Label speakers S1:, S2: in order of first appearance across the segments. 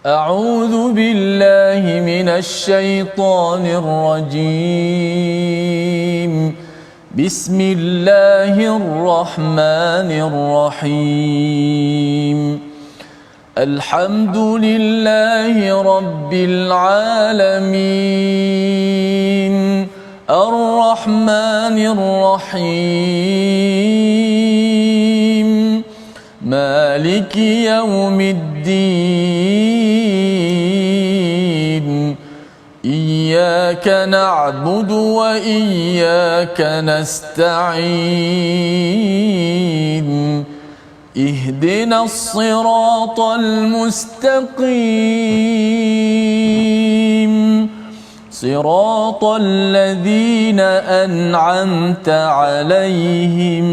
S1: أعوذ بالله من الشيطان الرجيم. بسم الله الرحمن الرحيم. الحمد لله رب العالمين. الرحمن الرحيم. مالك يوم الدين. إياك نعبد وإياك نستعين. اهدنا الصراط المستقيم. صراط الذين أنعمت عليهم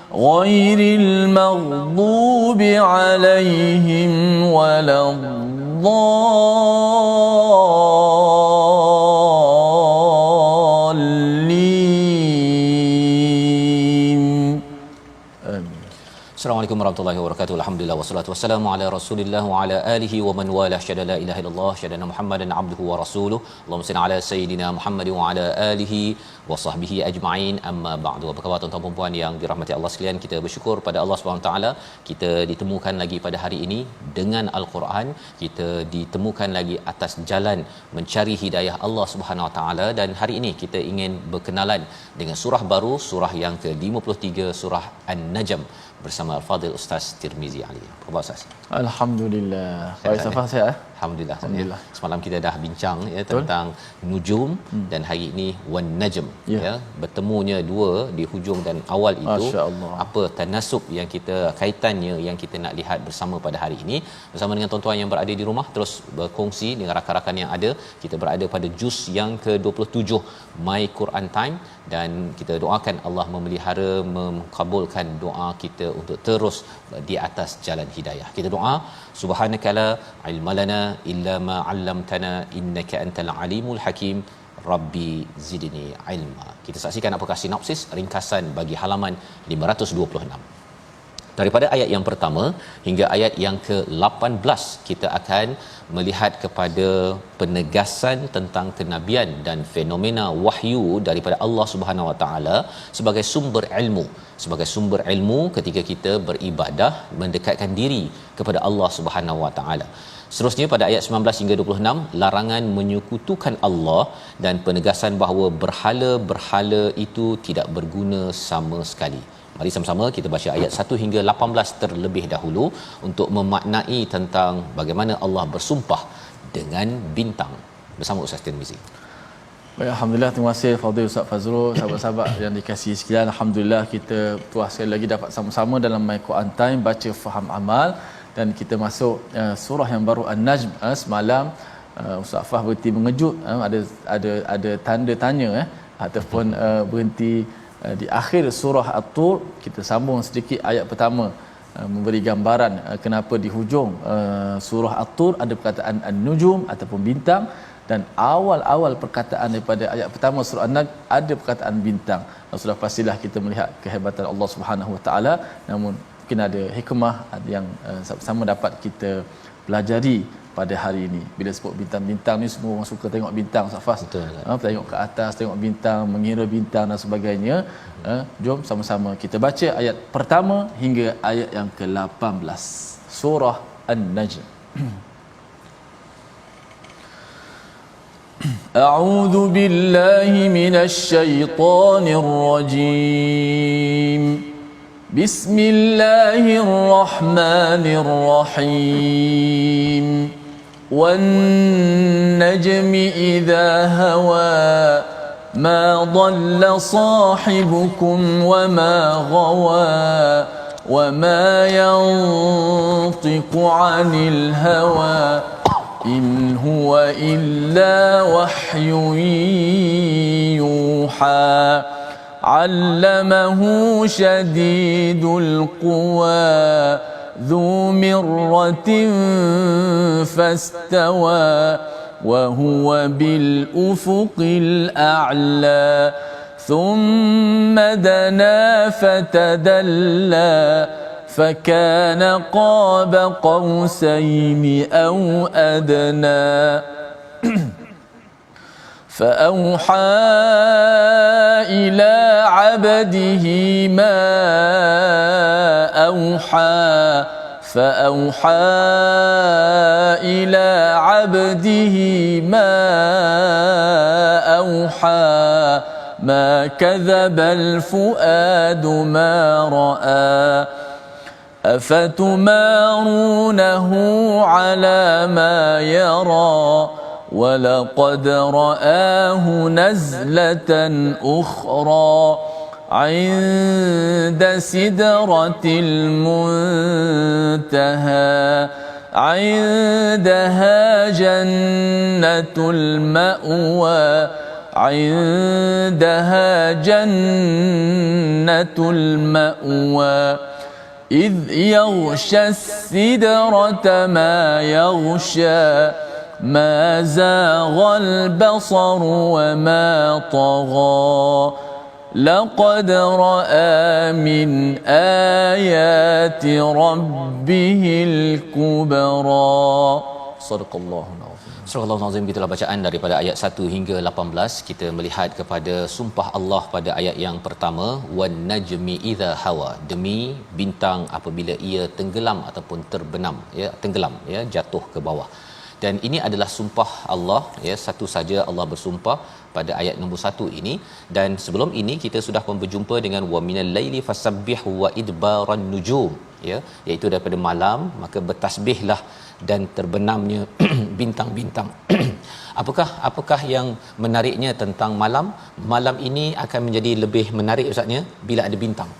S1: غير المغضوب عليهم ولا الضالين.
S2: Assalamualaikum warahmatullahi wabarakatuh. Alhamdulillah wassalatu wassalamu ala Rasulillah wa ala alihi wa man wala syada la ilaha illallah syadana Muhammadan abduhu wa rasuluh. Allahumma salli ala sayidina Muhammad wa ala alihi wa sahbihi ajma'in. Amma ba'du. Apa khabar tuan-tuan dan puan yang dirahmati Allah sekalian? Kita bersyukur pada Allah Subhanahu taala kita ditemukan lagi pada hari ini dengan al-Quran. Kita ditemukan lagi atas jalan mencari hidayah Allah Subhanahu taala, dan hari ini kita ingin berkenalan dengan surah baru, surah yang ke-53, surah An-Najm, bersama Al-Fadhil Ustaz Tirmizi Ali. Apa khabar Ustaz?
S1: Alhamdulillah. Baik, Safa sihat?
S2: Alhamdulillah.
S1: Alhamdulillah.
S2: Semalam kita dah bincang tentang nujum, dan hari ini wan najm, bertemunya dua di hujung dan awal itu. Apa tanasub yang kita, kaitannya yang kita nak lihat bersama pada hari ini bersama dengan tuan-tuan yang berada di rumah. Terus berkongsi dengan rakan-rakan yang ada. Kita berada pada juz yang ke-27 My Quran Time, dan kita doakan Allah memelihara, mengabulkan doa kita untuk terus di atas jalan hidayah. Kita doa, subhanakala ilmalana illa ma 'allamtana innaka antal alimul hakim, rabbi zidni ilma. Kita saksikan apakah sinopsis ringkasan bagi halaman 526. Daripada ayat yang pertama hingga ayat yang ke-18 kita akan melihat kepada penegasan tentang kenabian dan fenomena wahyu daripada Allah Subhanahu Wa Taala sebagai sumber ilmu, sebagai sumber ilmu ketika kita beribadah, mendekatkan diri kepada Allah Subhanahu Wa Taala. Seterusnya pada ayat 19 hingga 26, larangan menyekutukan Allah dan penegasan bahawa berhala-berhala itu tidak berguna sama sekali. Mari sama-sama kita baca ayat 1 hingga 18 terlebih dahulu untuk memaknai tentang bagaimana Allah bersumpah dengan bintang bersama Ustaz Tirmizi.
S1: Baik, alhamdulillah, terima kasih Fadil Ustaz Fazrul, sahabat-sahabat yang dikasihi sekalian. Alhamdulillah kita puas sekali lagi dapat sama-sama dalam My Quran Time, baca faham amal, dan kita masuk surah yang baru An-Najm. Semalam Ustaz Fah berhenti mengejut, ada tanda tanya ataupun berhenti di akhir surah At-Tur. Kita sambung sedikit ayat pertama, memberi gambaran kenapa di hujung surah At-Tur ada perkataan An-Nujum ataupun bintang, dan awal-awal perkataan daripada ayat pertama surah An-Najm ada perkataan bintang. Sudah pastilah kita melihat kehebatan Allah Subhanahu Wa Taala, namun mungkin ada hikmah yang sama dapat kita pelajari pada hari ini. Bila sebut bintang-bintang ni, semua orang suka tengok bintang, Safas. Tengok ke atas, tengok bintang, mengira bintang dan sebagainya. Jom sama-sama kita baca ayat pertama hingga ayat yang ke-18 surah An-Najm. A'udzu billahi minasy syaithanir rajim. Bismillahirrahmanirrahim. وَالنَّجْمِ إِذَا هَوَى مَا ضَلَّ صَاحِبُكُمْ وَمَا غَوَى وَمَا يَنطِقُ عَنِ الْهَوَى إِنْ هُوَ إِلَّا وَحْيٌ يُوحَى عَلَّمَهُ شَدِيدُ الْقُوَى ذو مرة فاستوى وهو بالأفق الأعلى ثم دنا فتدلى فكان قاب قوسين أو أدنى فأوحى إلى عبده ما أوحى فأوحى إلى عبده ما أوحى ما كذب الفؤاد ما رأى أفتمارونه على ما يرى ولقد رآه نزلة أخرى عند سدرة المنتهى عندها جنة المأوى عندها جنة المأوى إذ يغشى السدرة ما يغشى ما زاغ البصر وما طغى لقد رأى من آيات ربه الكبرى صدق الله العظيم.
S2: Surah Al-Azim, gitulah bacaan daripada ayat 1 hingga 18. Kita melihat kepada sumpah Allah pada ayat yang pertama, wan najmi idza hawa, demi bintang apabila ia tenggelam ataupun terbenam, ya, tenggelam, ya, jatuh ke bawah. Dan ini adalah sumpah Allah, ya, satu saja Allah bersumpah pada ayat nombor 1 ini. Dan sebelum ini kita sudah pun berjumpa dengan wa minal laili fasabbihu wa idbaran nujum, ya, iaitu daripada malam maka bertasbihlah dan terbenamnya bintang-bintang. Apakah yang menariknya tentang malam? Malam ini akan menjadi lebih menarik ustaznya bila ada bintang.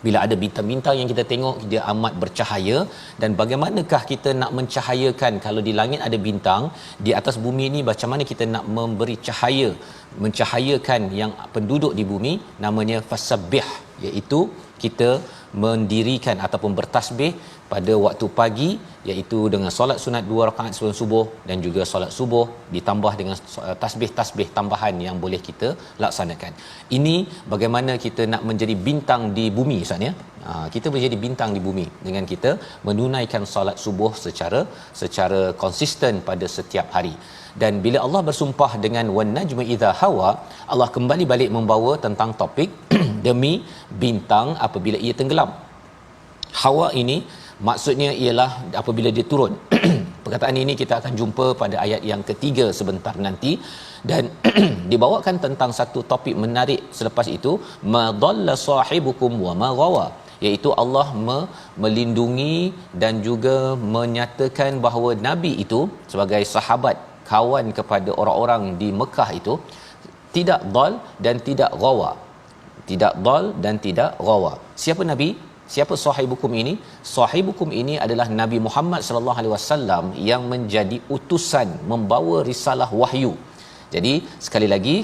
S2: Bila ada bintang-bintang yang kita tengok, dia amat bercahaya. Dan bagaimanakah kita nak mencahayakan kalau di langit ada bintang, di atas bumi ini macam mana kita nak memberi cahaya, mencahayakan yang penduduk di bumi? Namanya fasabbih, iaitu kita mendirikan ataupun bertasbih pada waktu pagi, iaitu dengan solat sunat 2 rakaat sebelum subuh, dan juga solat subuh ditambah dengan tasbih-tasbih tambahan yang boleh kita laksanakan. Ini bagaimana kita nak menjadi bintang di bumi ustaz, ya. Kita menjadi bintang di bumi dengan kita menunaikan solat subuh secara konsisten pada setiap hari. Dan bila Allah bersumpah dengan wan najmi idza hawa, Allah kembali balik membawa tentang topik demi bintang apabila ia tenggelam. Hawa ini maksudnya ialah apabila dia turun. Perkataan ini kita akan jumpa pada ayat yang ketiga sebentar nanti. Dan dibawakan tentang satu topik menarik selepas itu, ma dhalla sahibukum wa ma ghawa, iaitu Allah melindungi dan juga menyatakan bahawa Nabi itu sebagai sahabat, kawan kepada orang-orang di Mekah itu tidak dhal dan tidak ghawa. Tidak dhal dan tidak ghawa. Siapa Nabi? Siapa sahibukum ini? Sahibukum ini adalah Nabi Muhammad sallallahu alaihi wasallam yang menjadi utusan membawa risalah wahyu. Jadi sekali lagi,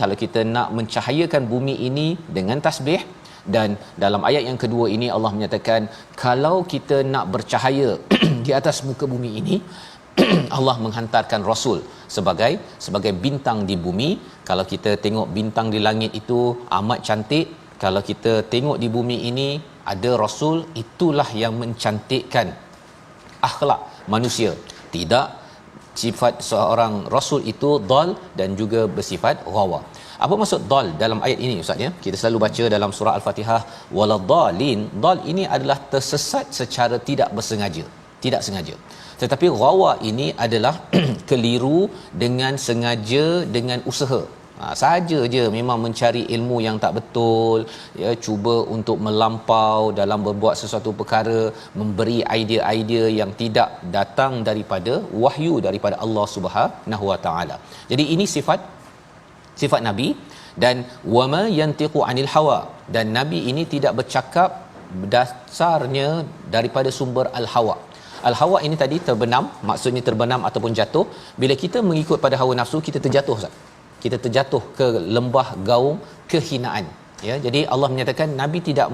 S2: kalau kita nak mencahayakan bumi ini dengan tasbih, dan dalam ayat yang kedua ini Allah menyatakan kalau kita nak bercahaya di atas muka bumi ini Allah menghantarkan rasul sebagai bintang di bumi. Kalau kita tengok bintang di langit itu amat cantik, kalau kita tengok di bumi ini ada rasul, itulah yang mencantikkan akhlak manusia. Tidak sifat seorang rasul itu dhal dan juga bersifat ghawa. Apa maksud dhal dalam ayat ini ustaz, ya? Kita selalu baca dalam surah Al-Fatihah waladhdallin. Dhal ini adalah tersesat secara tidak bersengaja, tidak sengaja. Tetapi ghawa ini adalah keliru dengan sengaja, dengan usaha. Sahaja je memang mencari ilmu yang tak betul, ya, cuba untuk melampau dalam berbuat sesuatu perkara, memberi idea-idea yang tidak datang daripada wahyu daripada Allah Subhanahu Wa Taala. Jadi ini sifat Nabi. Dan wama yantiqu anil hawa, dan Nabi ini tidak bercakap dasarnya daripada sumber al-hawa. Al-hawa ini tadi terbenam, maksudnya terbenam ataupun jatuh. Bila kita mengikut pada hawa nafsu, kita terjatuh Ustaz. Kita terjatuh ke lembah gaung kehinaan, ya. Jadi Allah menyatakan Nabi tidak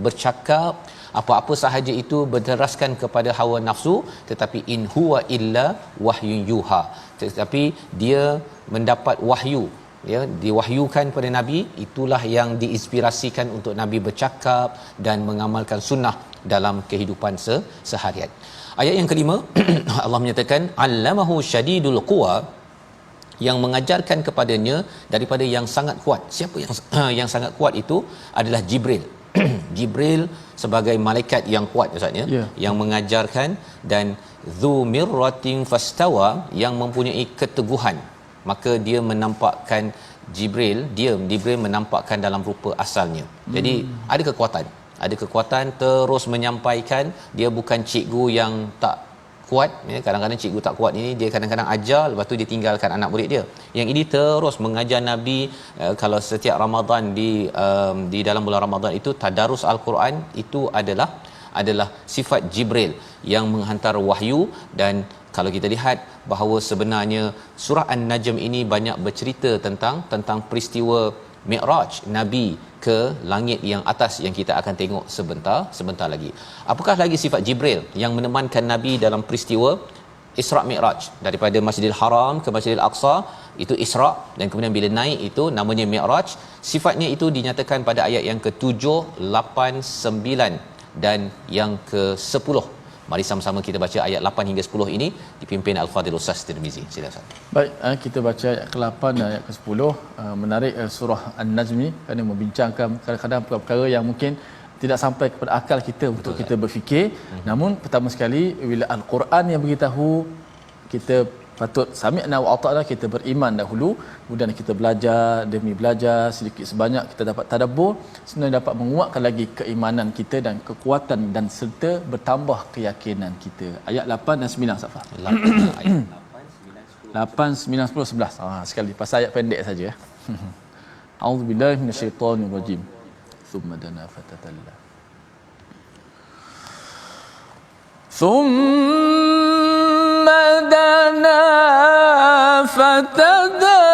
S2: bercakap apa-apa sahaja itu berdasarkan kepada hawa nafsu, tetapi in huwa illa wahyun yuha, tetapi dia mendapat wahyu ya diwahyukan kepada nabi, itulah yang diinspirasikan untuk nabi bercakap dan mengamalkan sunnah dalam kehidupan seharian. Ayat yang kelima Allah menyatakan allamahu syadidul quwa, yang mengajarkan kepadanya daripada yang sangat kuat. Siapa yang sangat kuat itu adalah Jibril. Jibril sebagai malaikat yang kuat maksudnya, yang mengajarkan, dan dzu mirratin fastawa, yang mempunyai keteguhan. Maka dia menampakkan Jibril menampakkan dalam rupa asalnya. Jadi ada kekuatan terus menyampaikan. Dia bukan cikgu yang tak kuat, ya. Kadang-kadang cikgu tak kuat ini dia kadang-kadang ajar, lepas tu dia tinggalkan anak murid dia. Yang ini terus mengajar nabi. Kalau setiap Ramadan di dalam bulan Ramadan itu tadarus al-Quran, itu adalah sifat Jibril yang menghantar wahyu. Dan kalau kita lihat bahawa sebenarnya surah An-Najm ini banyak bercerita tentang peristiwa Mi'raj Nabi ke langit yang atas yang kita akan tengok sebentar lagi. Apakah lagi sifat Jibril yang menemankan Nabi dalam peristiwa Isra' Mi'raj daripada Masjidil Haram ke Masjidil Aqsa, itu Isra', dan kemudian bila naik itu namanya Mi'raj. Sifatnya itu dinyatakan pada ayat yang ke-7, 8, 9 dan yang ke-10. Mari sama-sama kita baca ayat 8 hingga 10 ini dipimpin Al-Fadhil Ustaz Tirmizi. Silakan.
S1: Baik, kita baca ayat ke-8 dan ayat ke-10. Menarik surah An-Najm ni kerana membincangkan kadang-kadang perkara yang mungkin tidak sampai kepada akal kita untuk kita berfikir. Namun pertama sekali bila Al-Quran yang beritahu, kita patut sami'na wa ata'na, kita beriman dahulu, kemudian kita belajar, demi belajar sedikit sebanyak kita dapat tadabbur, sebenarnya dapat menguatkan lagi keimanan kita dan kekuatan dan serta bertambah keyakinan kita. Ayat 8 dan 9 Safar. 8, 9, 10, 11. Sekali pasal ayat pendek saja. A'udzubillahi minasyaitonirrajim. Thumma dana fatadalla. ثم دنا فتدلى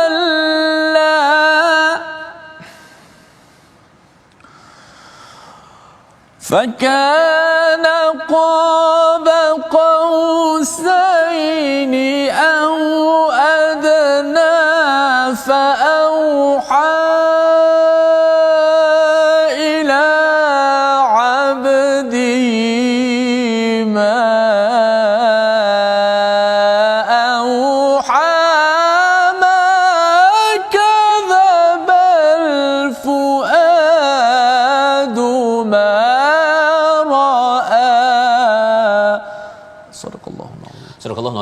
S1: فكان قاب قوسين أو أدنى فأوحى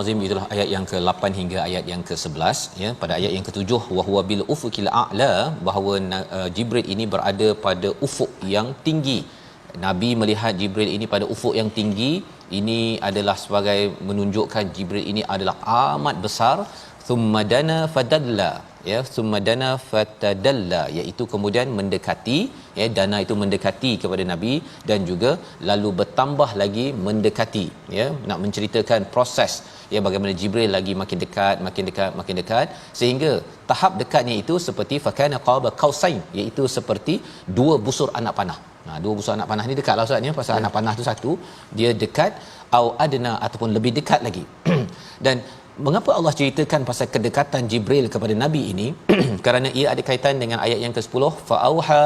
S2: Nazim. Itulah ayat yang ke-8 hingga ayat yang ke-11, ya. Pada ayat yang ke-7 wa huwa bil ufuqil a'la, bahawa Jibril ini berada pada ufuk yang tinggi. Nabi melihat Jibril ini pada ufuk yang tinggi. Ini adalah sebagai menunjukkan Jibril ini adalah amat besar. Thumma dana fadalla, ya, thumma dana fatadalla, iaitu kemudian mendekati, ya, dana itu mendekati kepada Nabi, dan juga lalu bertambah lagi mendekati, ya, nak menceritakan proses, ya, bagaimana Jibril lagi makin dekat sehingga tahap dekatnya itu seperti fakana qaba qausain, iaitu seperti dua busur anak panah. Dua busur anak panah ni dekatlah Ustaz, ya, pasal anak panah tu satu, dia dekat, au adna ataupun lebih dekat lagi. Dan mengapa Allah ceritakan pasal kedekatan Jibril kepada Nabi ini? Kerana ia ada kaitan dengan ayat yang ke-10, fa auha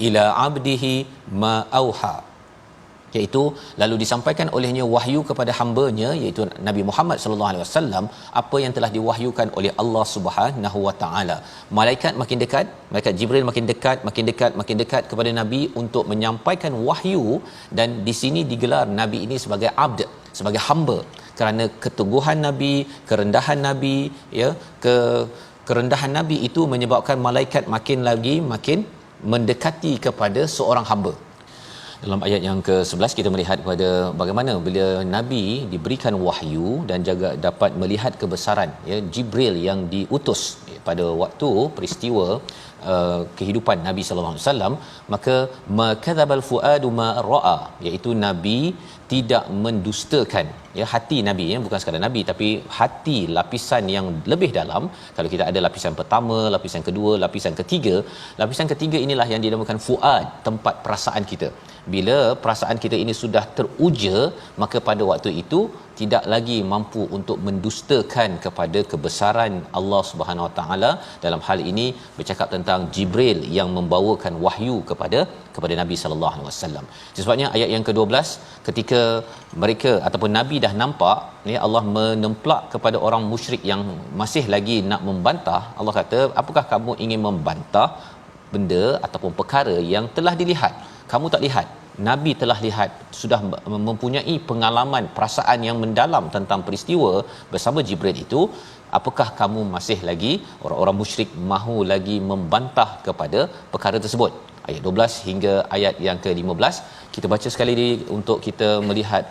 S2: ila abdihi ma auha, iaitu lalu disampaikan olehnya wahyu kepada hamba-Nya, iaitu Nabi Muhammad sallallahu alaihi wasallam, apa yang telah diwahyukan oleh Allah Subhanahu wa taala. Malaikat makin dekat, malaikat Jibril makin dekat kepada Nabi untuk menyampaikan wahyu. Dan di sini digelar Nabi ini sebagai abd, sebagai hamba, kerana keteguhan Nabi, kerendahan Nabi, ya, kerendahan Nabi itu menyebabkan malaikat makin mendekati kepada seorang hamba. Dalam ayat yang ke-11 kita melihat kepada bagaimana bila Nabi diberikan wahyu dan juga dapat melihat kebesaran, ya, Jibril yang diutus pada waktu peristiwa kehidupan Nabi sallallahu alaihi wasallam, maka makadzabal fuadu ma ra'a, iaitu Nabi tidak mendustakan, ya, hati Nabi, ya, bukan sekadar Nabi tapi hati, lapisan yang lebih dalam. Kalau kita ada lapisan pertama, lapisan kedua, lapisan ketiga. Lapisan ketiga inilah yang dinamakan fuad, tempat perasaan kita. Bila perasaan kita ini sudah teruja, maka pada waktu itu tidak lagi mampu untuk mendustakan kepada kebesaran Allah Subhanahu Wa Taala. Dalam hal ini bercakap tentang Jibril yang membawakan wahyu kepada Nabi sallallahu alaihi wasallam. Sebabnya ayat yang ke-12, ketika mereka ataupun nabi dah nampak ya, Allah menemplak kepada orang musyrik yang masih lagi nak membantah. Allah kata, apakah kamu ingin membantah benda ataupun perkara yang telah dilihat? Kamu tak lihat, nabi telah lihat, sudah mempunyai pengalaman, perasaan yang mendalam tentang peristiwa bersama Jibril itu. Apakah kamu masih lagi, orang-orang musyrik mahu lagi membantah kepada perkara tersebut? Ayat 12 hingga ayat yang ke-15 kita baca sekali lagi untuk kita melihat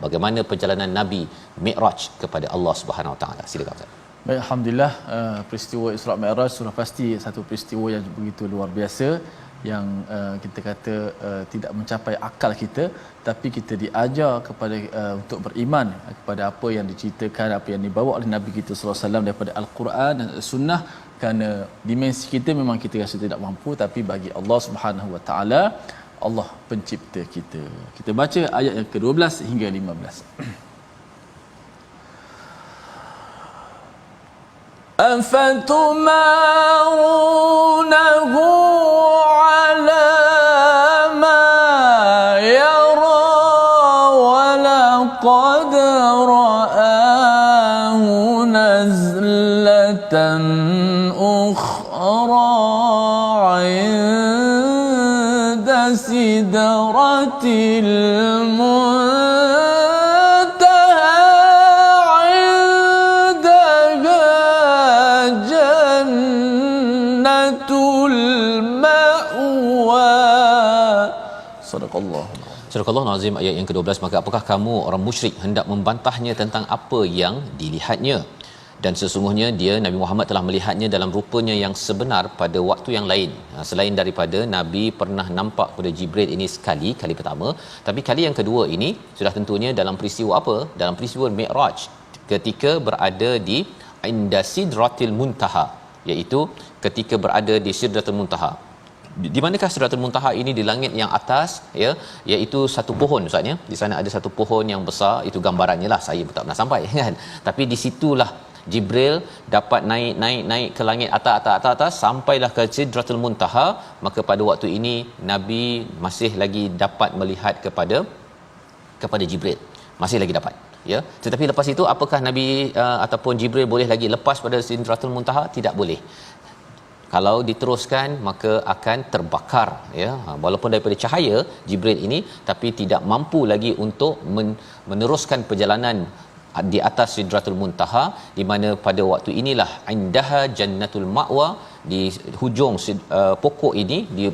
S2: bagaimana perjalanan Nabi Mi'raj kepada Allah Subhanahu Wa Taala. Silakan Ustaz.
S1: Baik, alhamdulillah, peristiwa Isra Mi'raj sudah pasti satu peristiwa yang begitu luar biasa, yang kita kata tidak mencapai akal kita, tapi kita diajar kepada untuk beriman kepada apa yang diceritakan, apa yang dibawa oleh Nabi kita sallallahu alaihi wasallam daripada Al-Quran dan Sunnah. Kerana dimensi kita memang kita rasa tidak mampu, tapi bagi Allah Subhanahu Wa Taala, Allah pencipta kita. Kita baca ayat yang ke-12 hingga 15. أفتمارونه على ما يرى ولقد رآه نزلة أخرى عند سدرة
S2: Surah Al-Azim ayat yang ke-12, maka apakah kamu orang musyrik hendak membantahnya tentang apa yang dilihatnya? Dan sesungguhnya dia, Nabi Muhammad, telah melihatnya dalam rupanya yang sebenar pada waktu yang lain. Selain daripada Nabi pernah nampak pada Jibril ini kali pertama, tapi kali yang kedua ini sudah tentunya dalam peristiwa apa? Dalam peristiwa Mi'raj, ketika berada di Inda Sidratil Muntaha, iaitu ketika berada di Sidratul Muntaha. Di manakah Sidratul Muntaha ini? Di langit yang atas, ya, iaitu satu pohon Ustaz ya. Di sana ada satu pohon yang besar, itu gambarannya lah, saya tak pernah sampai kan. Tapi di situlah Jibril dapat naik ke langit atas sampailah ke Sidratul Muntaha. Maka pada waktu ini Nabi masih lagi dapat melihat kepada Jibril, masih lagi dapat, ya. Tetapi lepas itu apakah Nabi ataupun Jibril boleh lagi lepas pada Sidratul Muntaha? Tidak boleh. Kalau diteruskan maka akan terbakar, ya. Walaupun daripada cahaya Jibril ini, tapi tidak mampu lagi untuk meneruskan perjalanan di atas Sidratul Muntaha, di mana pada waktu inilah indaha jannatul ma'wa, di hujung pokok ini, di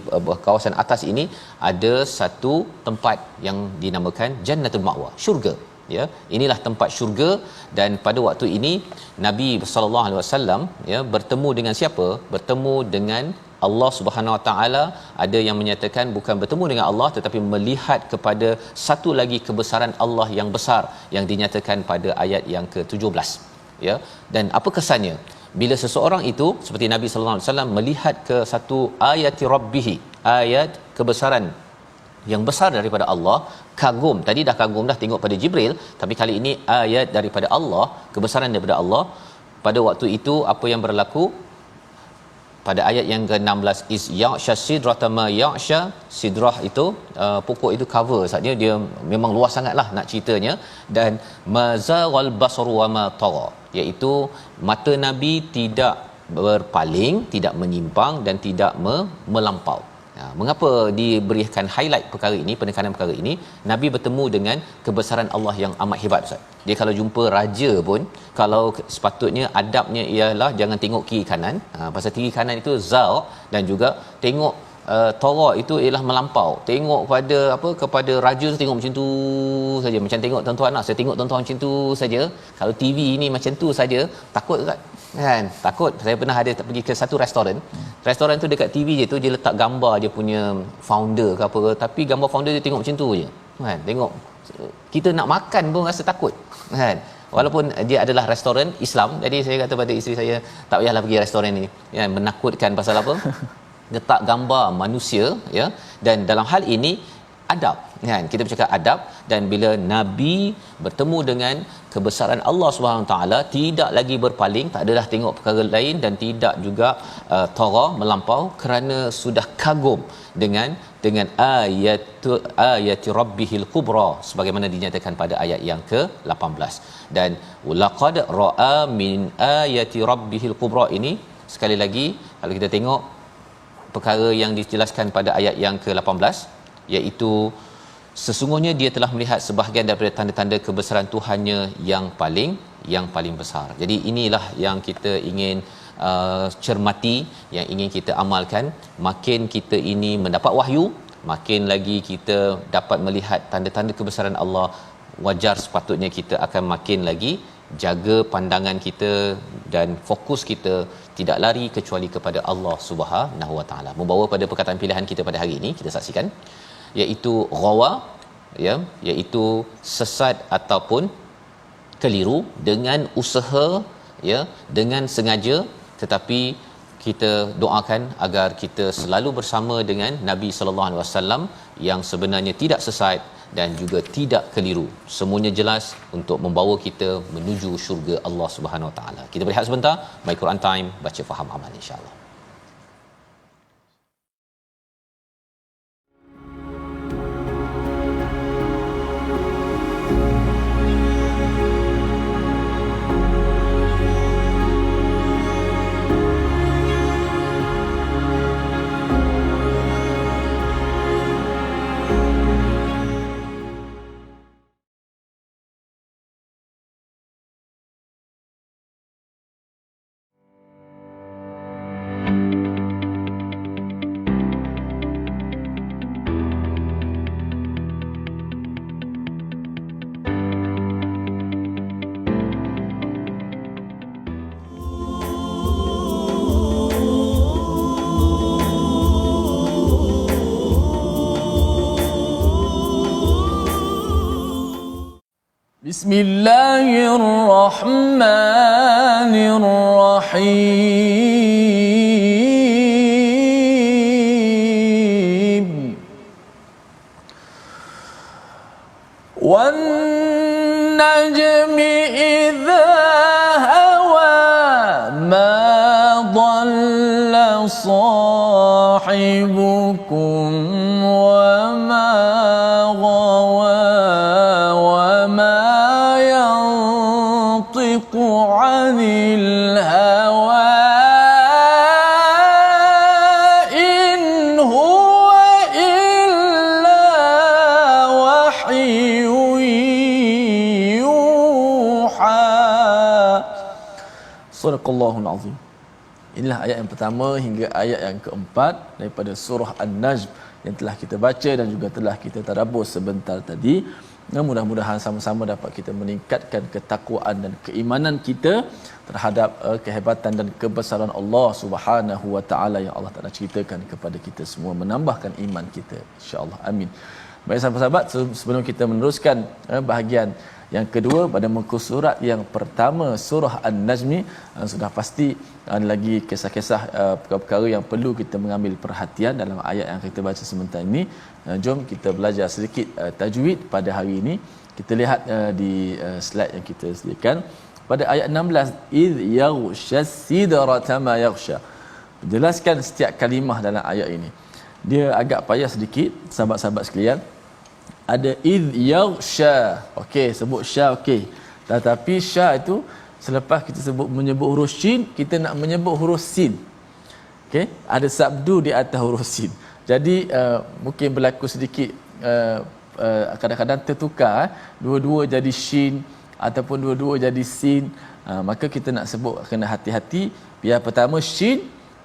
S2: kawasan atas ini ada satu tempat yang dinamakan Jannatul Ma'wa, syurga, ya. Inilah tempat syurga. Dan pada waktu ini Nabi sallallahu alaihi wasallam, ya, bertemu dengan siapa? Bertemu dengan Allah Subhanahu Wa Taala. Ada yang menyatakan bukan bertemu dengan Allah, tetapi melihat kepada satu lagi kebesaran Allah yang besar yang dinyatakan pada ayat yang ke-17, ya. Dan apa kesannya bila seseorang itu seperti Nabi sallallahu alaihi wasallam melihat ke satu ayati rabbih, ayat kebesaran yang besar daripada Allah, kagum. Tadi dah kagum dah tengok pada Jibril, tapi kali ini ayat daripada Allah, kebesaran daripada Allah. Pada waktu itu apa yang berlaku? Pada ayat yang ke-16, is ya'sha sidrata ma ya'sha. Sidrah itu pokok itu cover saja, dia memang luas sangatlah nak ceritanya. Dan mazaghal basaru wa ma tagha, iaitu mata Nabi tidak berpaling, tidak menyimpang dan tidak melampau. Mengapa diberikan highlight perkara ini, penekanan perkara ini? Nabi bertemu dengan kebesaran Allah yang amat hebat, Ustaz. Dia kalau jumpa raja pun, kalau sepatutnya adabnya ialah jangan tengok kiri kanan, pasal kiri kanan itu zal, dan juga tengok Torah itu ialah melampau. Tengok kepada raja tu tengok macam tu saja, macam tengok tuan-tuan lah, saya tengok tuan-tuan macam tu saja. Kalau TV ni macam tu saja, takut tak? Kan? Takut. Saya pernah ada pergi ke satu restoran. Restoran tu dekat TV je tu dia letak gambar dia punya founder ke apa, tapi gambar founder dia tengok macam tu je. Kan? Tengok kita nak makan pun rasa takut. Kan? Walaupun dia adalah restoran Islam. Jadi saya kata pada isteri saya, tak payahlah pergi restoran ni. Ya, menakutkan pasal apa? Letak gambar manusia, ya. Dan dalam hal ini adab, kan, kita bercakap adab. Dan bila nabi bertemu dengan kebesaran Allah Subhanahu taala, tidak lagi berpaling, tak adalah tengok perkara lain dan tidak juga tara melampau, kerana sudah kagum dengan ayati rabbihil kubra, sebagaimana dinyatakan pada ayat yang ke-18. Dan laqad ra'a min ayati rabbihil kubra ini, sekali lagi kalau kita tengok perkara yang dijelaskan pada ayat yang ke-18, iaitu sesungguhnya dia telah melihat sebahagian daripada tanda-tanda kebesaran Tuhannya yang paling besar. Jadi inilah yang kita ingin cermati, yang ingin kita amalkan. Makin kita ini mendapat wahyu, makin lagi kita dapat melihat tanda-tanda kebesaran Allah, wajar sepatutnya kita akan makin lagi jaga pandangan kita dan fokus kita tidak lari kecuali kepada Allah Subhanahu Wa Taala. Membawa pada perkataan pilihan kita pada hari ini, kita saksikan, iaitu ghawa, ya, iaitu sesat ataupun keliru dengan usaha, ya, dengan sengaja. Tetapi kita doakan agar kita selalu bersama dengan Nabi sallallahu alaihi wasallam yang sebenarnya tidak sesat dan juga tidak keliru. Semuanya jelas untuk membawa kita menuju syurga Allah Subhanahu Wa Taala. Kita berehat sebentar, My Quran Time, baca faham amal insya-Allah.
S1: Bismillahirrahmanirrahim. Wan najmi idza hawa ma dhalla sahibukum wa ma ghawa wa ma yantiqu 'anil hawa in huwa illa wahyun yuha. Sadaqallahul azim. Inilah ayat yang pertama hingga ayat yang keempat daripada surah An-Najm yang telah kita baca dan juga telah kita tadabbur sebentar tadi. Mudah-mudahan sama-sama dapat kita meningkatkan ketakwaan dan keimanan kita terhadap kehebatan dan kebesaran Allah Subhanahu Wa Taala yang Allah Taala ceritakan kepada kita semua, menambahkan iman kita, insya-Allah. Amin. Baik sahabat-sahabat, sebelum kita meneruskan bahagian yang kedua pada muka surat yang pertama surah An-Najm, sudah pasti ada lagi kisah-kisah perkara-perkara yang perlu kita mengambil perhatian dalam ayat yang kita baca sebentar ini. Jom kita belajar sedikit tajwid pada hari ini. Kita lihat di slide yang kita sediakan pada ayat 16, iz yaghshas sidrata ma yaghsha. Jelaskan setiap kalimah dalam ayat ini. Dia agak payah sedikit sahabat-sahabat sekalian. Ada iz yaghsha, okey, sebut sya, okey, tetapi sya itu selepas kita menyebut huruf shin, kita nak menyebut huruf sin, okey, ada sabdu di atas huruf sin. Jadi mungkin berlaku sedikit kadang-kadang tertukar, dua-dua jadi shin ataupun dua-dua jadi sin. Maka kita nak sebut kena hati-hati. Biar pertama shin,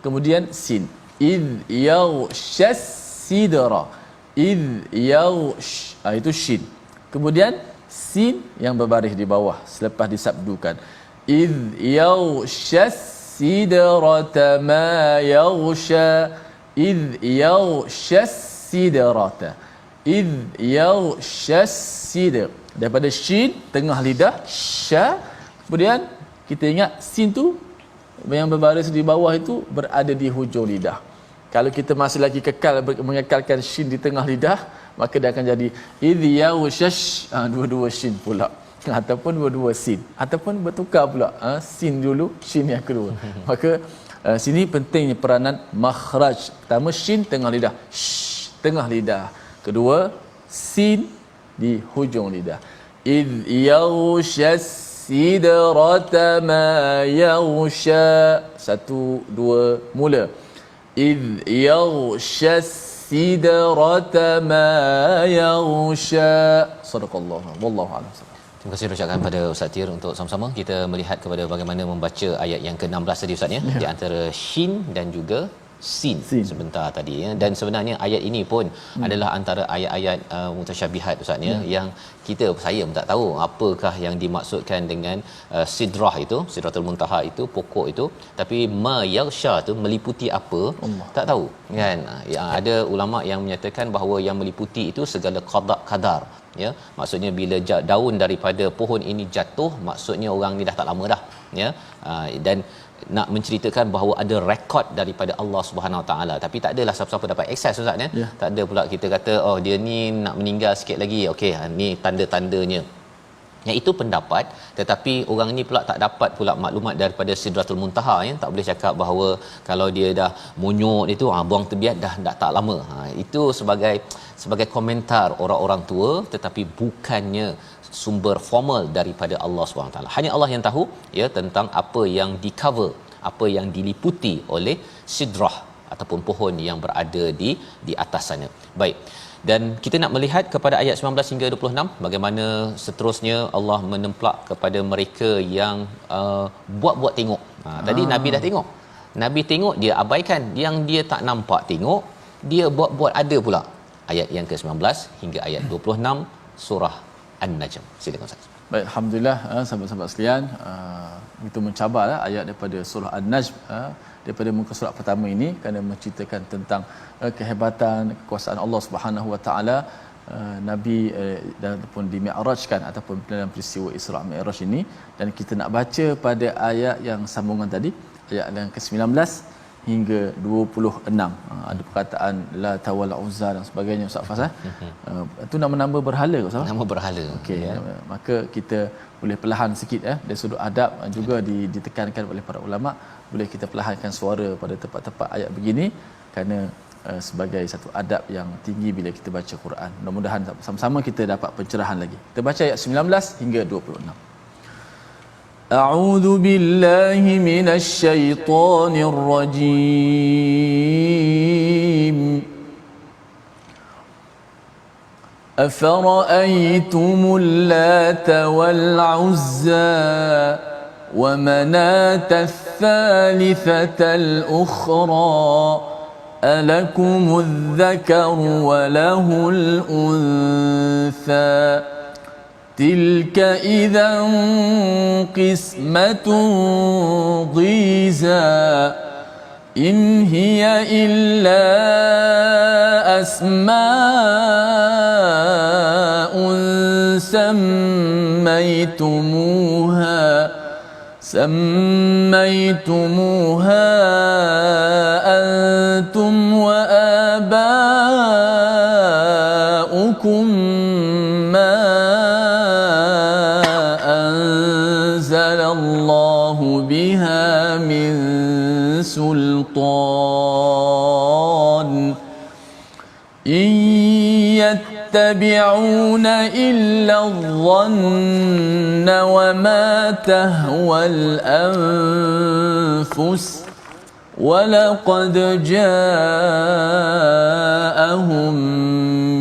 S1: kemudian sin. Iz yaghshas sidra, iz yaghsh, itu shin. Kemudian sin yang berbaris di bawah selepas disabdukan. Iz yaghshas sidrata ma yaghsha, iz yaghshas sidrata, iz yaghshas sidr. Daripada shin tengah lidah sya, kemudian kita ingat sin tu yang berbaris di bawah itu berada di hujung lidah. Kalau kita masih lagi kekal mengekalkan shin di tengah lidah, maka dia akan jadi idh yaghshash, dua-dua shin pula ataupun dua-dua sin, ataupun bertukar pula, sin dulu, shin yang kedua. Maka sini pentingnya peranan makhraj. Pertama shin tengah lidah, tengah lidah. Kedua sin di hujung lidah. Idh yaghshas sidrata ma yaghsha. 1 2 mula. Idh yaghshas sidrata ma yaghsha. Sadaqallah. Wallahu a'lam.
S2: Terima kasih ucapkan pada Ustaz Tir untuk sama-sama kita melihat kepada bagaimana membaca ayat yang ke-16 tadi Ustaz ya, di antara shin dan juga sin sebentar tadi ya. Dan sebenarnya ayat ini pun adalah antara ayat-ayat mutasyabihat Ustaz ya, yang saya pun tak tahu apakah yang dimaksudkan dengan sidrah itu, sidratul muntaha itu, pokok itu, tapi ma yaghsha tu meliputi apa tak tahu kan. Ada ulama yang menyatakan bahawa yang meliputi itu segala qadar ya, maksudnya bila daun daripada pohon ini jatuh, maksudnya orang ni dah tak lama dah ya. Dan nak menceritakan bahawa ada rekod daripada Allah Subhanahu Wa Taala, tapi tak adalah siapa-siapa dapat akses Ustaz ya. Tak ada pula kita kata oh dia ni nak meninggal sikit lagi, okey ni tanda-tandanya. Yang itu pendapat, tetapi orang ni pula tak dapat pula maklumat daripada Sidratul Muntaha ya. Tak boleh cakap bahawa kalau dia dah monyok itu buang tebiat dah tak lama. Itu sebagai komentar orang-orang tua, tetapi bukannya sumber formal daripada Allah SWT. Hanya Allah yang tahu ya tentang apa yang di-cover, apa yang diliputi oleh sidrah ataupun pohon yang berada di atas sana. Baik. Dan kita nak melihat kepada ayat 19 hingga 26, bagaimana seterusnya Allah menemplak kepada mereka yang buat-buat tengok. Tadi Nabi dah tengok. Nabi tengok, dia abaikan. Yang dia tak nampak tengok, dia buat-buat ada pula. Ayat yang ke-19 hingga ayat 26 surah An-Najm. Silakan Ustaz.
S1: Baik, alhamdulillah sahabat-sahabat sekalian, itu mencabarlah ayat daripada surah An-Najm daripada muka surat pertama ini, kerana menceritakan tentang kehebatan kekuasaan Allah Subhanahu Wa Taala. Nabi ataupun dimi'rajkan ataupun dalam peristiwa Isra' Mi'raj ini, dan kita nak baca pada ayat yang sambungan tadi, ayat yang ke-19 hingga 26. Ada perkataan la tawal uzza dan sebagainya Ustaz Fas. Itu nama-nama berhala Ustaz.
S2: Nama berhala.
S1: Okey ya. Maka kita boleh perlahan sikit dari sudut adab juga ditekankan oleh para ulama, boleh kita perlahankan suara pada tempat-tempat ayat begini, kerana sebagai satu adab yang tinggi bila kita baca Quran. Mudah-mudahan sama-sama kita dapat pencerahan lagi. Kita baca ayat 19 hingga 26. أعوذ بالله من الشيطان الرجيم أفرأيتم اللات والعزى ومناة الثالثة الأخرى ألكم الذكر وله الأنثى تلك إذا قسمة ضيزى إن هي إلا أسماء سميتموها أنتم وآباؤكم ما أنزل الله بها من سلطان إن يتبعون إلا الظن وما تهوى الأنفس ولقد جاءهم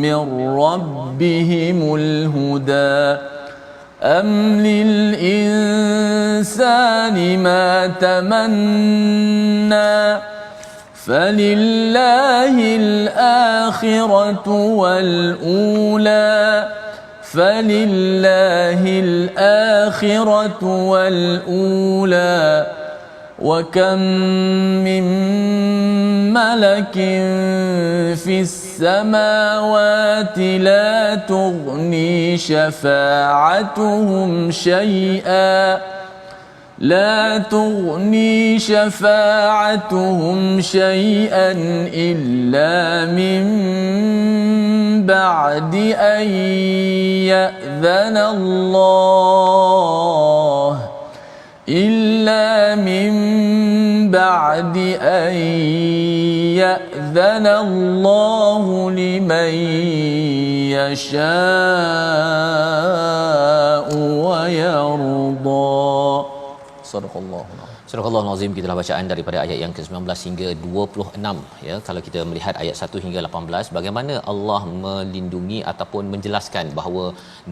S1: من ربهم الهدى أم للإنسان ما تمنى فلله الآخرة والأولى وكم من ملك في السماوات لا تغني شفاعتهم شيئا لا تغني شفاعتهم شيئا إلا من بعد أن يأذن الله إلا من بعد أن يأذن الله لمن يشاء ويرضى. صدق الله.
S2: Surah Al-Azim, kita bacaan daripada ayat yang ke-19 hingga 26 ya. Kalau kita melihat ayat 1 hingga 18, bagaimana Allah melindungi ataupun menjelaskan bahawa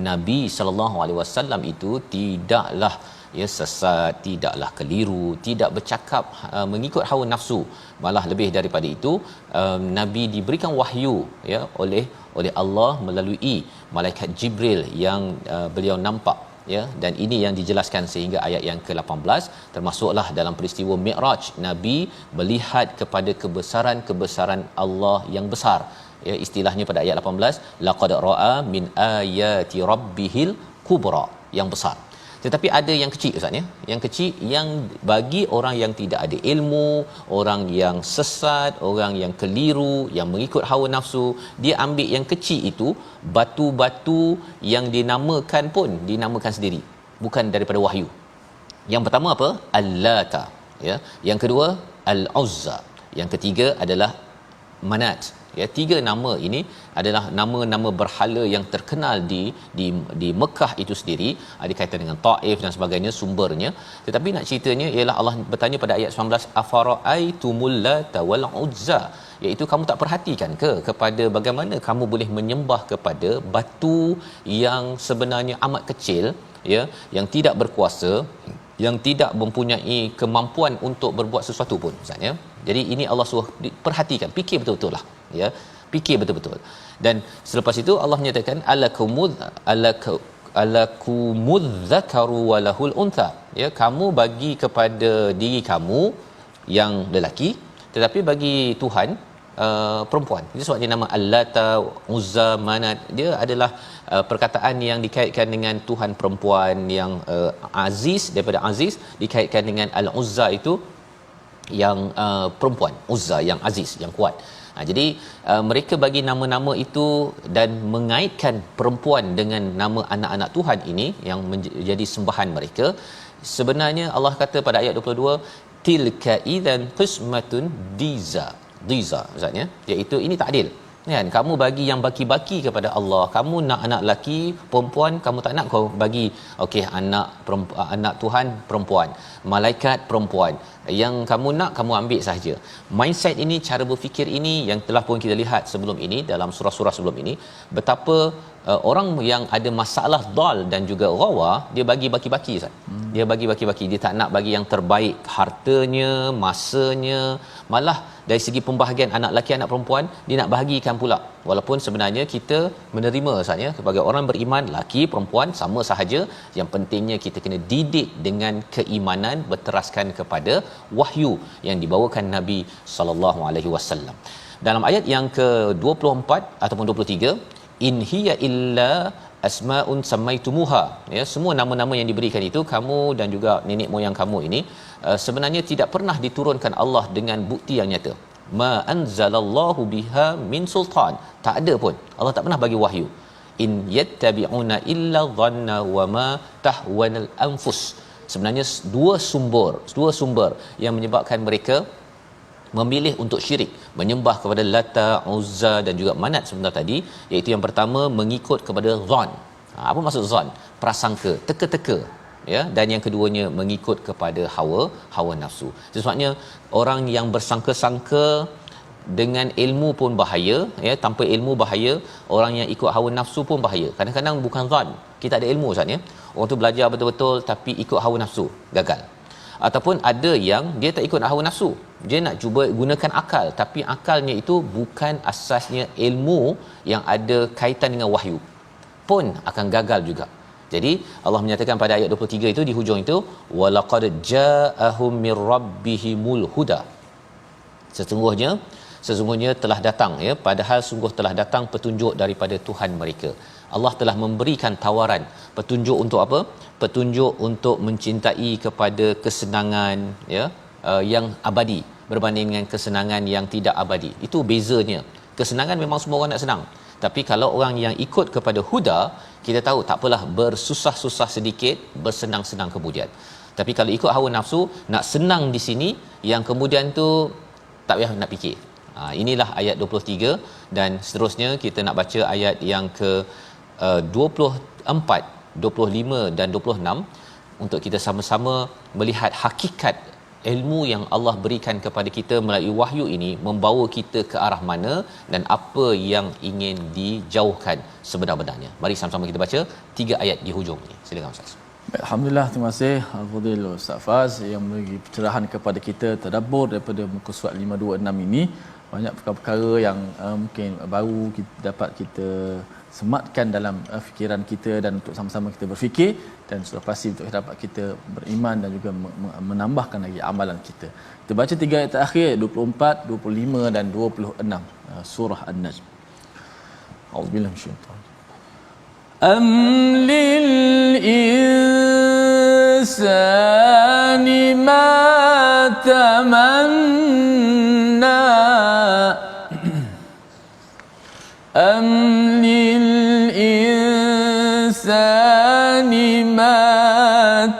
S2: Nabi sallallahu alaihi wasallam itu tidaklah ya sesat, tidaklah keliru, tidak bercakap mengikut hawa nafsu. Malah lebih daripada itu, Nabi diberikan wahyu ya oleh Allah melalui malaikat Jibril yang beliau nampak ya, dan ini yang dijelaskan sehingga ayat yang ke-18, termasuklah dalam peristiwa Mi'raj, Nabi melihat kepada kebesaran Allah yang besar ya. Istilahnya pada ayat 18, laqad ra'a min ayati rabbihil kubra, yang besar. Tetapi ada yang kecil Ustaz ya, yang kecil yang bagi orang yang tidak ada ilmu, orang yang sesat, orang yang keliru, yang mengikut hawa nafsu, dia ambil yang kecil itu, batu-batu yang dinamakan pun dinamakan sendiri, bukan daripada wahyu. Yang pertama apa? Al-Lata ya, yang kedua Al-Uzza, yang ketiga adalah Manat ya. Tiga nama ini adalah nama-nama berhala yang terkenal di Mekah itu sendiri, ada kaitan dengan Taif dan sebagainya sumbernya. Tetapi nak ceritanya ialah Allah bertanya pada ayat 19, afara'aitumul lata wal uzza, iaitu kamu tak perhatikan ke kepada bagaimana kamu boleh menyembah kepada batu yang sebenarnya amat kecil ya, yang tidak berkuasa, yang tidak mempunyai kemampuan untuk berbuat sesuatu pun Ustaz ya. Jadi ini Allah suruh perhatikan, fikir betul-betul lah ya, fikir betul-betul. Dan selepas itu Allah menyatakan alakumudz-dzakaru walahul untha ya, kamu bagi kepada diri kamu yang lelaki, tetapi bagi Tuhan perempuan. Itu sebab dia nama Al-Lata, Uzza, Manat, dia adalah perkataan yang dikaitkan dengan Tuhan perempuan yang aziz, daripada aziz dikaitkan dengan Al-Uzza itu yang perempuan, Uzza yang aziz, yang kuat. Jadi mereka bagi nama-nama itu dan mengaitkan perempuan dengan nama anak-anak Tuhan ini yang menjadi sembahan mereka. Sebenarnya Allah kata pada ayat 22, tilka idzan qismatun diza maksudnya iaitu ini tak adil kan, kamu bagi yang baki-baki kepada Allah, kamu nak anak lelaki perempuan, kamu tak nak kau bagi okey anak Tuhan perempuan, malaikat perempuan, yang kamu nak kamu ambil sahaja. Mindset ini, cara berfikir ini yang telah pun kita lihat sebelum ini dalam surah-surah sebelum ini, betapa orang yang ada masalah dal dan juga ghawa, dia bagi baki-baki Ustaz. Dia bagi baki-baki, dia tak nak bagi yang terbaik, hartanya, masanya, malah dari segi pembahagian anak lelaki anak perempuan dia nak bahagikan pula. Walaupun sebenarnya kita menerima Ustaz ya, sebagai orang beriman, lelaki perempuan sama sahaja, yang pentingnya kita kena didik dengan keimanan berteraskan kepada wahyu yang dibawakan Nabi sallallahu alaihi wasallam. Dalam ayat yang ke-24 ataupun 23, in hiya illa asmaun samaitumuha ya, semua nama-nama yang diberikan itu kamu dan juga nenek moyang kamu ini sebenarnya tidak pernah diturunkan Allah dengan bukti yang nyata. Ma anzalallahu biha min sultan, tak ada pun, Allah tak pernah bagi wahyu. In yattabi'una illa dhanna wa ma tahwanal anfus, sebenarnya dua sumber yang menyebabkan mereka memilih untuk syirik, menyembah kepada Lata, Uzza dan juga Manat sebentar tadi, iaitu yang pertama mengikut kepada zon. Apa maksud zon? Prasangka, teka-teka ya, dan yang keduanya mengikut kepada hawa nafsu. Sebabnya orang yang bersangka-sangka dengan ilmu pun bahaya ya, tanpa ilmu bahaya, orang yang ikut hawa nafsu pun bahaya. Kadang-kadang bukan zon, kita ada ilmu Ustaz ya, orang tu belajar betul-betul tapi ikut hawa nafsu, gagal. Ataupun ada yang dia tak ikut hawa nafsu, dia nak cuba gunakan akal, tapi akalnya itu bukan asasnya ilmu yang ada kaitan dengan wahyu, pun akan gagal juga. Jadi Allah menyatakan pada ayat 23 itu, di hujung itu, walaqad ja'ahum mir rabbihimul huda, sesungguhnya telah datang, ya, padahal sungguh telah datang petunjuk daripada Tuhan mereka. Allah telah memberikan tawaran petunjuk untuk apa? Petunjuk untuk mencintai kepada kesenangan, ya, yang abadi berbanding dengan kesenangan yang tidak abadi. Itu bezanya. Kesenangan memang semua orang nak senang, tapi kalau orang yang ikut kepada huda, kita tahu tak apalah, bersusah-susah sedikit, bersenang-senang kemudian. Tapi kalau ikut hawa nafsu, nak senang di sini, yang kemudian tu tak payah nak fikir. Inilah ayat 23, dan seterusnya kita nak baca ayat yang ke 24, 25 dan 26 untuk kita sama-sama melihat hakikat ilmu yang Allah berikan kepada kita melalui wahyu ini membawa kita ke arah mana dan apa yang ingin dijauhkan sebenar-benarnya. Mari sama-sama kita baca 3 ayat di hujung ini. Silakan Ustaz.
S1: Alhamdulillah, terima kasih Al-Fadhil Ustaz Faz yang memberi pencerahan kepada kita, tadabbur daripada muka surat 526 ini. Banyak perkara-perkara yang mungkin baru dapat kita sematkan dalam fikiran kita, dan untuk sama-sama kita berfikir, dan sudah pasti untuk dapat kita beriman dan juga menambahkan lagi amalan kita. Kita baca 3 ayat terakhir, 24, 25 dan 26 surah An-Najm. A'udzubillahi minasyaitanir rajim. Am lil insani ma tamanna am lil insani ma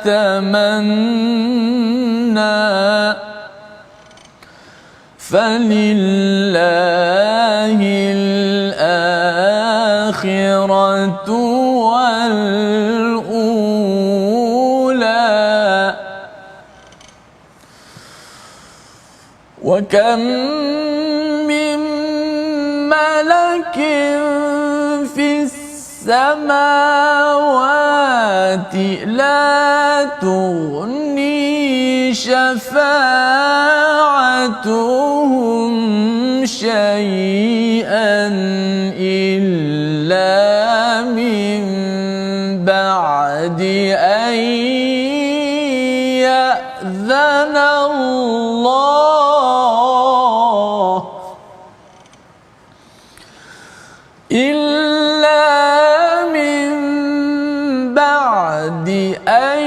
S1: tamanna falillahil akhiratu wal ula wa kam min malakin fis samawati la tughni syafa'atuhum syai'an illa min ba'di an ya'zana Allah illa min ba'di an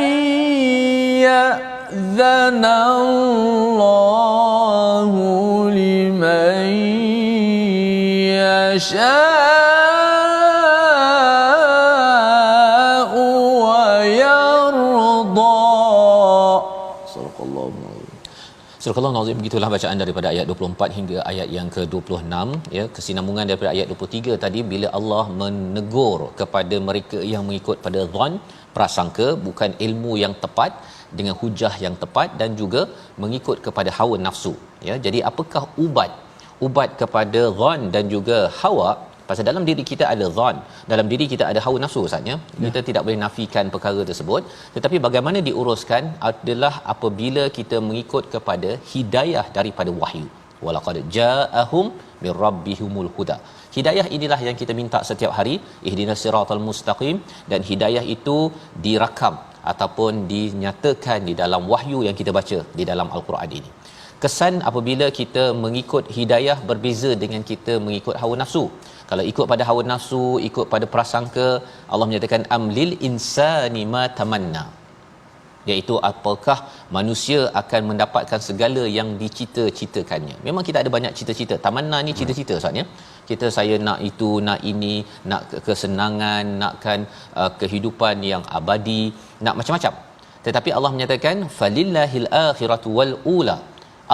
S1: ya'zana Allah liman yasha'u wa yarda. Sadaqallahu alazim.
S2: Surah Al-Nazim, begitulah bacaan daripada ayat 24 hingga ayat yang ke-26, ya. Kesinambungan daripada ayat 23 tadi, bila Allah menegur kepada mereka yang mengikut pada zon, prasangka, bukan ilmu yang tepat dengan hujah yang tepat, dan juga mengikut kepada hawa nafsu, ya. Jadi apakah ubat kepada zon dan juga hawa? Pasal dalam diri kita ada zon, dalam diri kita ada hawa nafsu, Ustaznya. Kita tidak boleh nafikan perkara tersebut, tetapi bagaimana diuruskan adalah apabila kita mengikut kepada hidayah daripada wahyu. Walaqad ja'ahum mir rabbihumul huda. Hidayah inilah yang kita minta setiap hari, ihdinas siratal mustaqim, dan hidayah itu dirakam ataupun dinyatakan di dalam wahyu yang kita baca di dalam al-Quran ini. Kesan apabila kita mengikut hidayah berbeza dengan kita mengikut hawa nafsu. Kalau ikut pada hawa nafsu, ikut pada prasangka, Allah menyatakan amlil insani ma tamanna, iaitu apakah manusia akan mendapatkan segala yang dicita-citakannya. Memang kita ada banyak cita-cita. Tamanna ni cita-cita, Ustaz, ya. Saya nak itu, nak ini, nak kesenangan, nakkan kehidupan yang abadi, nak macam-macam. Tetapi Allah menyatakan falillahil akhiratu wal ula.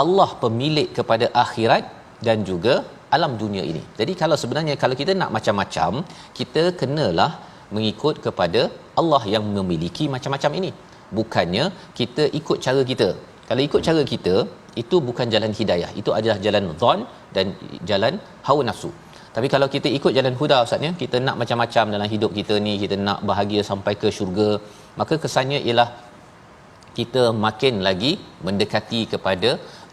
S2: Allah pemilik kepada akhirat dan juga alam dunia ini. Jadi kalau kita nak macam-macam, kita kenalah mengikut kepada Allah yang memiliki macam-macam ini. Bukannya kita ikut cara kita. Kalau ikut cara kita, itu bukan jalan hidayah. Itu adalah jalan zon dan jalan hawa nafsu. Tapi kalau kita ikut jalan huda, Ustaz, ya, kita nak macam-macam dalam hidup kita ni, kita nak bahagia sampai ke syurga, maka kesannya ialah kita makin lagi mendekati kepada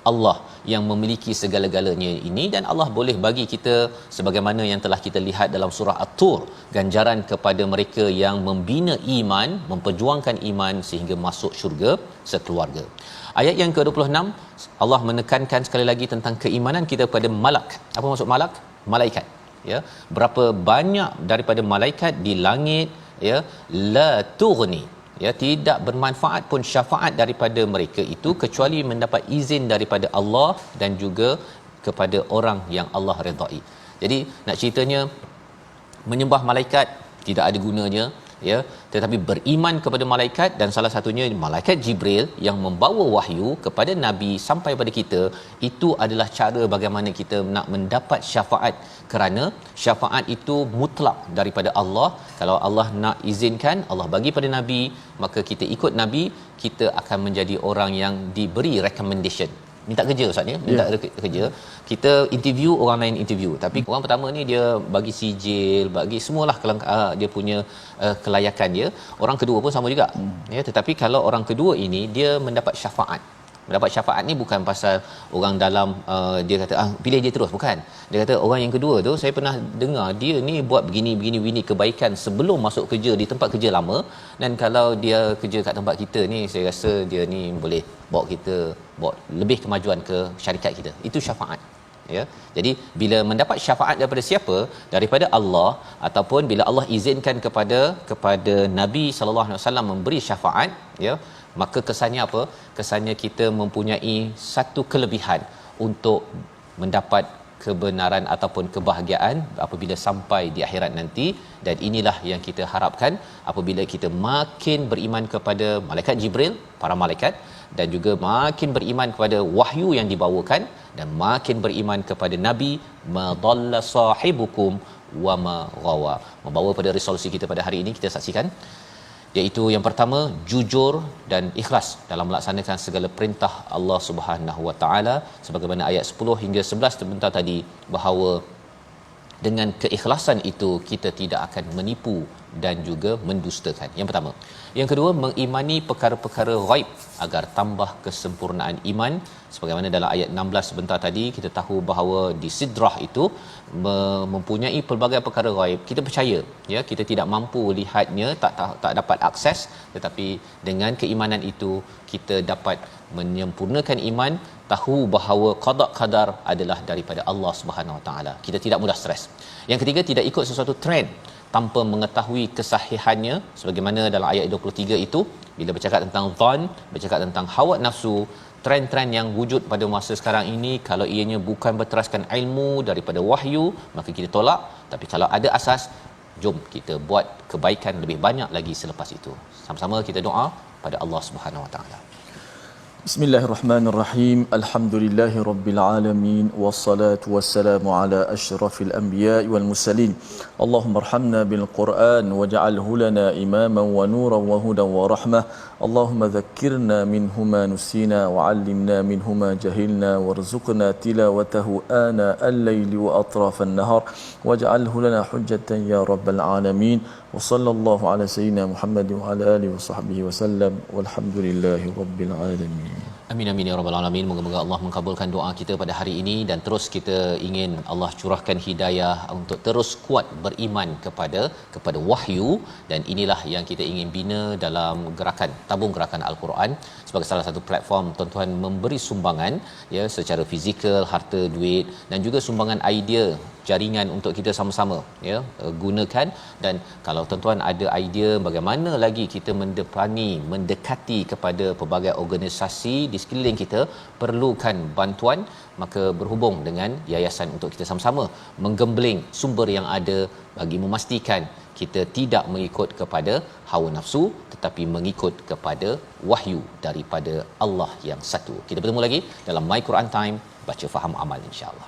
S2: Allah yang memiliki segala-galanya ini, dan Allah boleh bagi kita sebagaimana yang telah kita lihat dalam surah At-Tur, ganjaran kepada mereka yang membina iman, memperjuangkan iman sehingga masuk syurga sekeluarga. Ayat yang ke-26 Allah menekankan sekali lagi tentang keimanan kita kepada malak. Apa maksud malak? Malaikat, ya. Berapa banyak daripada malaikat di langit, ya, la tughni, ya, tidak bermanfaat pun syafaat daripada mereka itu kecuali mendapat izin daripada Allah dan juga kepada orang yang Allah redai. Jadi nak ceritanya, menyembah malaikat tidak ada gunanya, ya, tetapi beriman kepada malaikat, dan salah satunya malaikat Jibril yang membawa wahyu kepada nabi sampai pada kita, itu adalah cara bagaimana kita nak mendapat syafaat, kerana syafaat itu mutlak daripada Allah. Kalau Allah nak izinkan, Allah bagi pada nabi, maka kita ikut nabi, kita akan menjadi orang yang diberi recommendation. Minta kerja ustaz ni, minta kerja, kita interview, orang lain interview, tapi orang pertama ni dia bagi sijil, bagi semualah dia punya kelayakan dia. Orang kedua pun sama juga, ya, tetapi kalau orang kedua ini dia mendapat syafaat. Mendapat syafaat ni bukan pasal orang dalam dia kata pilih dia terus, bukan. Dia kata orang yang kedua tu saya pernah dengar dia ni buat begini kebaikan sebelum masuk kerja di tempat kerja lama, dan kalau dia kerja kat tempat kita ni, saya rasa dia ni boleh bawa kita lebih kemajuan ke syarikat kita. Itu syafaat, ya. Jadi bila mendapat syafaat daripada siapa? Daripada Allah, ataupun bila Allah izinkan kepada Nabi sallallahu alaihi wasallam memberi syafaat, ya, maka kesannya apa? Kesannya kita mempunyai satu kelebihan untuk mendapat kebenaran ataupun kebahagiaan apabila sampai di akhirat nanti. Dan inilah yang kita harapkan apabila kita makin beriman kepada malaikat Jibril, para malaikat, dan juga makin beriman kepada wahyu yang dibawakan, dan makin beriman kepada nabi, madalla sahibukum wa ma ghawa. Membawa pada resolusi kita pada hari ini, kita saksikan, iaitu yang pertama, jujur dan ikhlas dalam melaksanakan segala perintah Allah Subhanahu Wa Taala, sebagaimana ayat 10 hingga 11 sebentar tadi, bahawa dengan keikhlasan itu kita tidak akan menipu dan juga mendustakan. Yang pertama. Yang kedua, mengimani perkara-perkara ghaib agar tambah kesempurnaan iman, sebagaimana dalam ayat 16 sebentar tadi kita tahu bahawa di sidrah itu mempunyai pelbagai perkara ghaib. Kita percaya, ya, kita tidak mampu lihatnya, tak dapat akses, tetapi dengan keimanan itu kita dapat menyempurnakan iman, tahu bahawa qada qadar adalah daripada Allah Subhanahu Wa Taala. Kita tidak mudah stres. Yang ketiga, tidak ikut sesuatu trend tanpa mengetahui kesahihannya, sebagaimana dalam ayat 23 itu bila bercakap tentang zon, bercakap tentang hawa nafsu, trend-trend yang wujud pada masa sekarang ini, kalau ianya bukan berteraskan ilmu daripada wahyu, maka kita tolak. Tapi kalau ada asas, jom kita buat kebaikan lebih banyak lagi selepas itu. Sama-sama kita doa pada Allah Subhanahu Wa Taala.
S1: Bismillahirrahmanirrahim. Alhamdulillahi rabbil alamin, wassalatu wassalamu ala asyrafil anbiya'i wal mursalin. Allahumma arhamna bil Qur'an waj'alhu lana imaman wa nuran wa hudan wa rahmah. Allahumma dhakkirna minhu ma nusina wa 'allimna minhu ma jahilna warzuqna tilawatahu ana al-laili wa atrafan nahar waj'alhu lana hujjatan ya rabbal alamin. Wa sallallahu ala sayyidina Muhammad wa ala alihi wa sahbihi wasallam walhamdulillahi rabbil alamin.
S2: Amin amin ya rabbal alamin. Moga-moga Allah mengabulkan doa kita pada hari ini, dan terus kita ingin Allah curahkan hidayah untuk terus kuat beriman kepada wahyu, dan inilah yang kita ingin bina dalam gerakan tabung gerakan Al-Quran sebagai salah satu platform tuan-tuan memberi sumbangan, ya, secara fizikal, harta, duit, dan juga sumbangan idea, jaringan untuk kita sama-sama, ya, gunakan. Dan kalau tuan-tuan ada idea bagaimana lagi kita mendekati kepada pelbagai organisasi di sekeliling kita perlukan bantuan, maka berhubung dengan yayasan untuk kita sama-sama menggembling sumber yang ada bagi memastikan kita tidak mengikut kepada hawa nafsu, tetapi mengikut kepada wahyu daripada Allah yang satu. Kita bertemu lagi dalam My Quran Time, baca faham amal, insya-Allah.